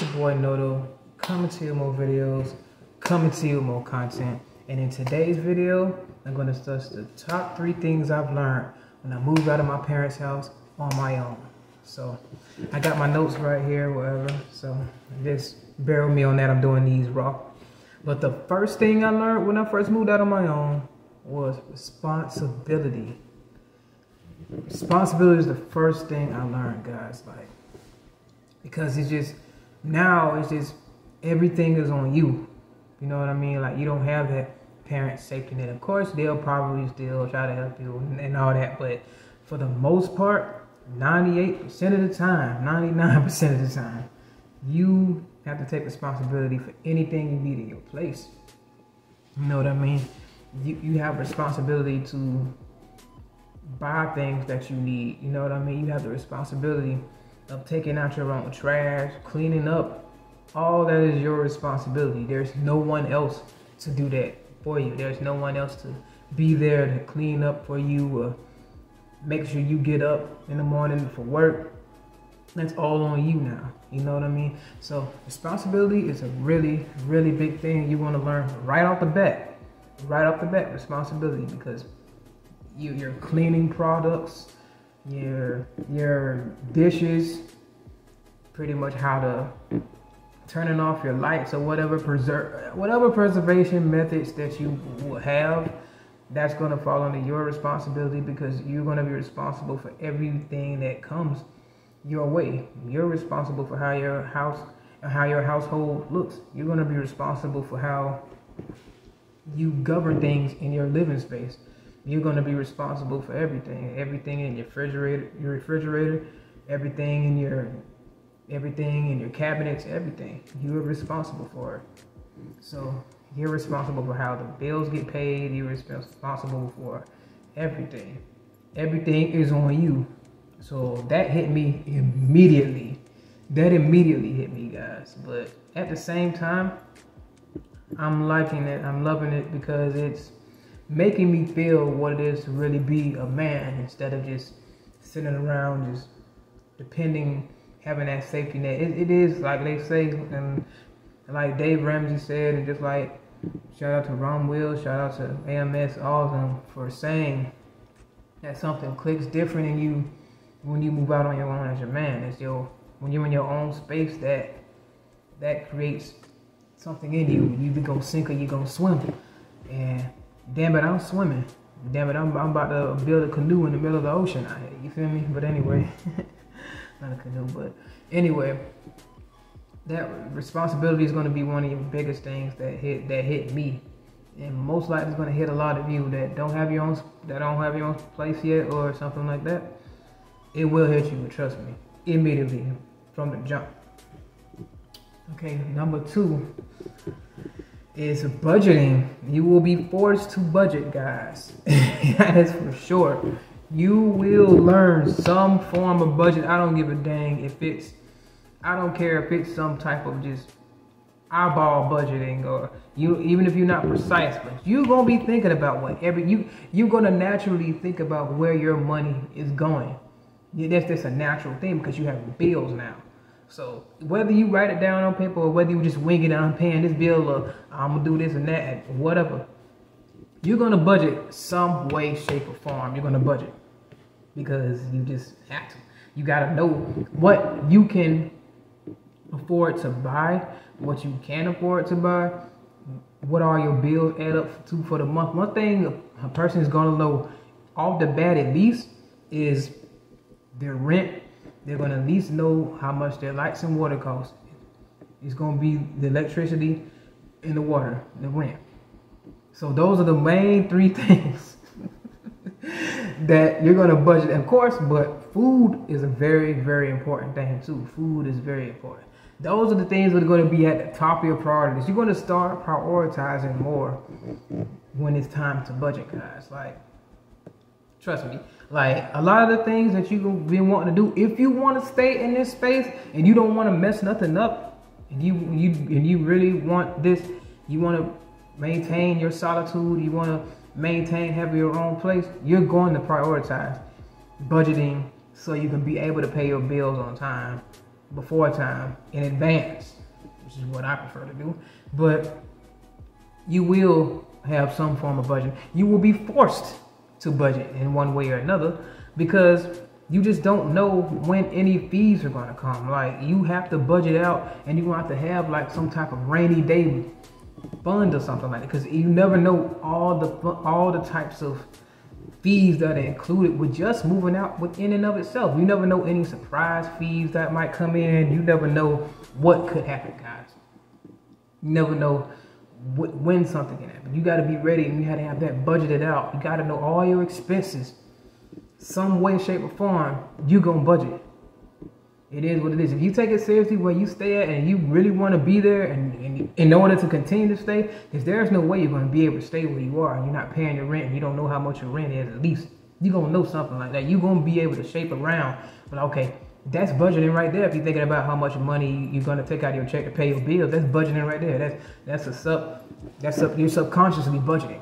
your boy Noto, coming to you with more videos, coming to you with more content. And in today's video, I'm going to discuss the top 3 things I've learned when I moved out of my parents' house on my own. So I got my notes right here, whatever. So just bear with me on that. I'm doing these raw. But the first thing I learned when I first moved out on my own was responsibility. Responsibility is the first thing I learned, guys. Because it's just, now it's just, everything is on you. You know what I mean? Like, you don't have that parent safety net. Of course, they'll probably still try to help you and all that. But for the most part, 98% of the time, 99% of the time, you have to take responsibility for anything you need in your place. You know what I mean? You have responsibility to buy things that you need. You know what I mean? You have the responsibility of taking out your own trash, cleaning up. All that is your responsibility. There's no one else to do that for you. There's no one else to be there to clean up for you, make sure you get up in the morning for work. That's all on you now. You know what I mean? So responsibility is a really, really big thing you want to learn right off the bat. Right off the bat, responsibility, because your cleaning products, your dishes, pretty much how to turning off your lights or whatever preservation methods that you will have, that's going to fall under your responsibility, because you're going to be responsible for everything that comes your way. You're responsible for how your household looks. You're going to be responsible for how you govern things in your living space. You're going to be responsible for everything in your refrigerator, everything in your cabinets, everything. You're responsible for it. So you're responsible for how the bills get paid. You're responsible for everything. Everything is on you. So that hit me immediately. That immediately hit me, guys. But at the same time, I'm liking it. I'm loving it, because it's making me feel what it is to really be a man, instead of just sitting around just depending, having that safety net. It is like they say, and like Dave Ramsey said, and just like shout out to Ron Will, shout out to AMS, all of them, for saying that something clicks different in you when you move out on your own as a man. It's when you're in your own space, that creates something in you. You either gonna sink or you gonna swim. And damn it, I'm swimming. Damn it, I'm about to build a canoe in the middle of the ocean out here. You feel me? But anyway, not a canoe, but anyway, that responsibility is going to be one of your biggest things that hit me, and most likely it's going to hit a lot of you that don't have your own place yet or something like that. It will hit you, trust me, immediately from the jump. Okay, number 2 is budgeting. You will be forced to budget, guys. That is for sure. You will learn some form of budget. I don't give a dang if I don't care if it's some type of just eyeball budgeting, or even if you're not precise, but you're gonna be thinking about you're gonna naturally think about where your money is going. That's just a natural thing, because you have bills now. So whether you write it down on paper or whether you just wing it, I'm paying this bill, or I'm gonna do this and that, whatever, you're gonna budget some way, shape, or form. You're gonna budget, because you just have to. You gotta know what you can afford to buy, what you can afford to buy, what all your bills add up to for the month. One thing a person is gonna know off the bat at least is their rent. They're going to at least know how much their lights and water cost. It's going to be the electricity and the water, the rent. So those are the main 3 things that you're going to budget, of course. But food is a very, very important thing too. Food is very important. Those are the things that are going to be at the top of your priorities. You're going to start prioritizing more when it's time to budget, guys. Like, trust me, like a lot of the things that you've been wanting to do, if you want to stay in this space and you don't want to mess nothing up, and you really want this, you want to maintain your solitude, you want to maintain having your own place, you're going to prioritize budgeting so you can be able to pay your bills on time, before time in advance, which is what I prefer to do. But you will have some form of budget. You will be forced to budget in one way or another because you just don't know when any fees are going to come. Like, you have to budget out, and you have to have like some type of rainy day fund or something like that, because you never know all the types of fees that are included with just moving out within and of itself. You never know any surprise fees that might come in. You never know what could happen, guys. You never know when something can happen. You got to be ready, and you got to have that budgeted out. You got to know all your expenses. Some way, shape, or form, you gonna budget. It is what it is. If you take it seriously where you stay at, and you really want to be there, and in order to continue to stay, because there's no way you're going to be able to stay where you are, and you're not paying your rent, and you don't know how much your rent is. At least you're going to know something like that. You're going to be able to shape around. But okay, that's budgeting right there. If you're thinking about how much money you're going to take out of your check to pay your bills, that's budgeting right there. You're subconsciously budgeting.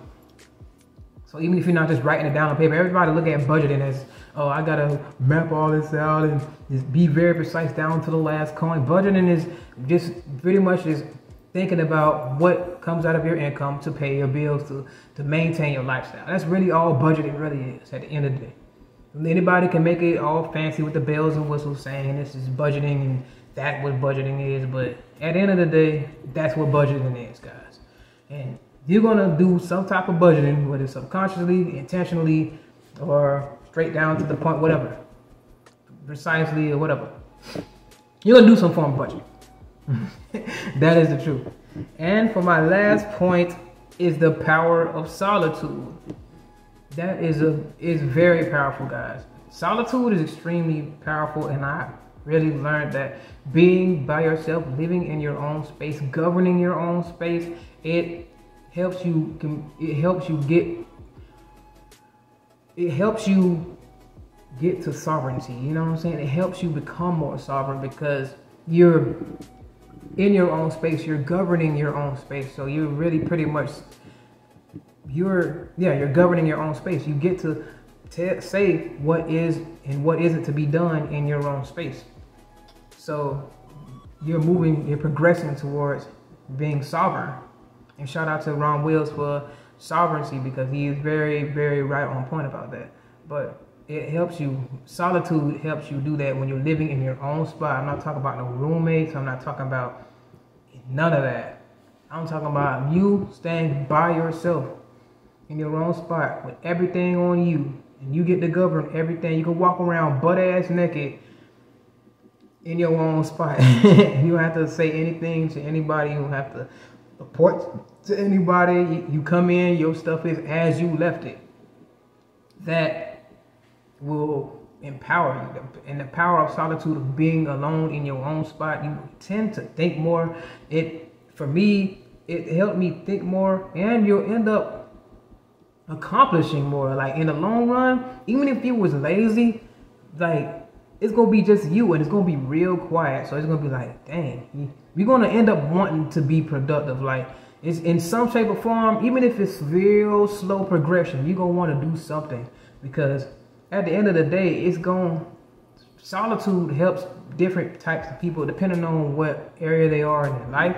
So even if you're not just writing it down on paper, everybody look at budgeting as, oh, I gotta map all this out and just be very precise down to the last coin. Budgeting is just pretty much just thinking about what comes out of your income to pay your bills, to maintain your lifestyle. That's really all budgeting really is at the end of the day. Anybody can make it all fancy with the bells and whistles saying this is budgeting and that's what budgeting is, but at the end of the day, that's what budgeting is, guys. And you're gonna do some type of budgeting, whether it's subconsciously, intentionally, or straight down to the point, whatever, precisely or whatever. You're gonna do some form of budgeting. That is the truth. And for my last point is the power of solitude. That is very powerful, guys. Solitude is extremely powerful, and I really learned that being by yourself, living in your own space, governing your own space, it helps you get to sovereignty. You know what I'm saying? It helps you become more sovereign because you're in your own space. You're governing your own space. So you're really pretty much you're governing your own space. You get to say what is and what isn't to be done in your own space. So you're progressing towards being sovereign. And shout out to Ron Wills for sovereignty, because he is very, very right on point about that. But it helps you, solitude helps you do that when you're living in your own spot. I'm not talking about no roommates. I'm not talking about none of that. I'm talking about you staying by yourself in your own spot with everything on you. And you get to govern everything. You can walk around butt-ass naked in your own spot. You don't have to say anything to anybody. You don't have to report to anybody. You come in, your stuff is as you left it. That will empower you. And the power of solitude, of being alone in your own spot, you tend to think more. For me, it helped me think more, and you'll end up accomplishing more. Like in the long run, even if you was lazy, like it's gonna be just you, and it's gonna be real quiet. So it's gonna be like, dang, you're gonna end up wanting to be productive. Like it's in some shape or form, even if it's real slow progression, you're gonna want to do something, because at the end of the day, solitude helps different types of people depending on what area they are in their life.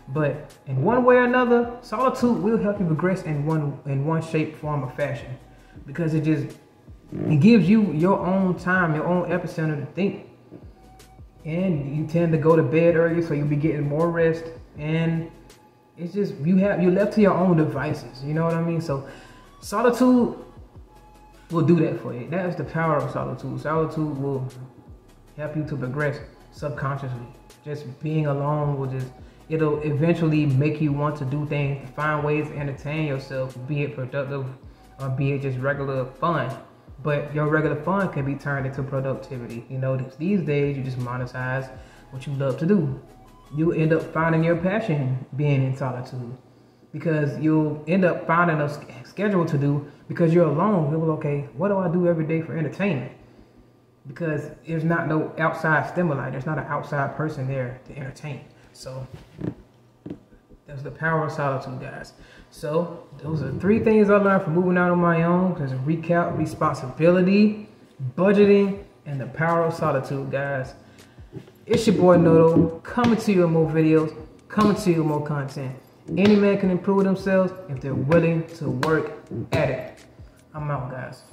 But in one way or another, solitude will help you progress in one shape, form, or fashion, because it gives you your own time, your own epicenter to think. And you tend to go to bed early, so you'll be getting more rest. And it's just, you're left to your own devices. You know what I mean? So solitude will do that for you. That is the power of solitude. Solitude will help you to progress subconsciously. Just being alone it'll eventually make you want to do things, find ways to entertain yourself, be it productive or be it just regular fun. But your regular fun can be turned into productivity. You know, these days you just monetize what you love to do. You end up finding your passion being in solitude, because you'll end up finding a schedule to do because you're alone. You're like, okay, what do I do every day for entertainment? Because there's not no outside stimuli. There's not an outside person there to entertain. So that's the power of solitude, guys. So those are 3 things I learned from moving out on my own. There's a recap: responsibility, budgeting, and the power of solitude, guys. It's your boy Noto, coming to you with more videos, coming to you with more content. Any man can improve themselves if they're willing to work at it. I'm out, guys.